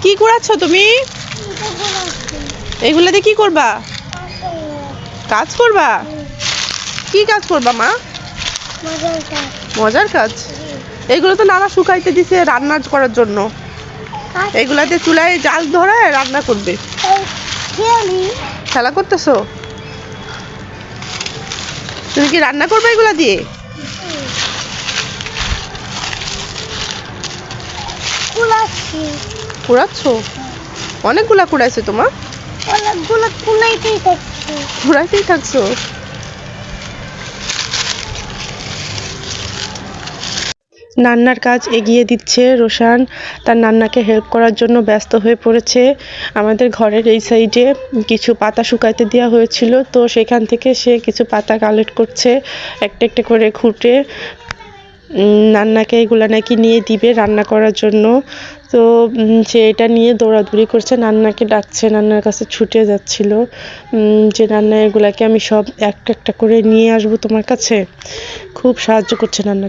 কি কুড়াচ্ছ তুমি? এগুলা দিয়ে কি করবা? কাজ করবা? কি কাজ করবা মা? মজার কাজ। এগুলো তো নানা শুকাইতে দিছে রান্না করার জন্য। এগুলাতে চুলায় জাল ধরে রান্না করবে। খেলা করতেছো? তুমি কি রান্না করবে এগুলা দিয়ে? কুড়াচ্ছো? অনেকগুলা কুড়াইছে তোমার? কুড়াইতেই থাকছো। নান্নার কাজ এগিয়ে দিচ্ছে রোশান। তার নান্নাকে হেল্প করার জন্য ব্যস্ত হয়ে পড়েছে। আমাদের ঘরের এই সাইডে কিছু পাতা শুকাইতে দেওয়া হয়েছিল, তো সেখান থেকে সে কিছু পাতা কালেক্ট করছে একটা একটা করে খুঁটে। নান্নাকে এগুলা নাকি নিয়ে দিবে রান্না করার জন্য। তো সে এটা নিয়ে দৌড়াদৌড়ি করছে, নান্নাকে ডাকছে, নান্নার কাছে ছুটে যাচ্ছিল যে নান্না এগুলাকে আমি সব একটা একটা করে নিয়ে আসবো তোমার কাছে। খুব সাহায্য করছে নান্নাকে।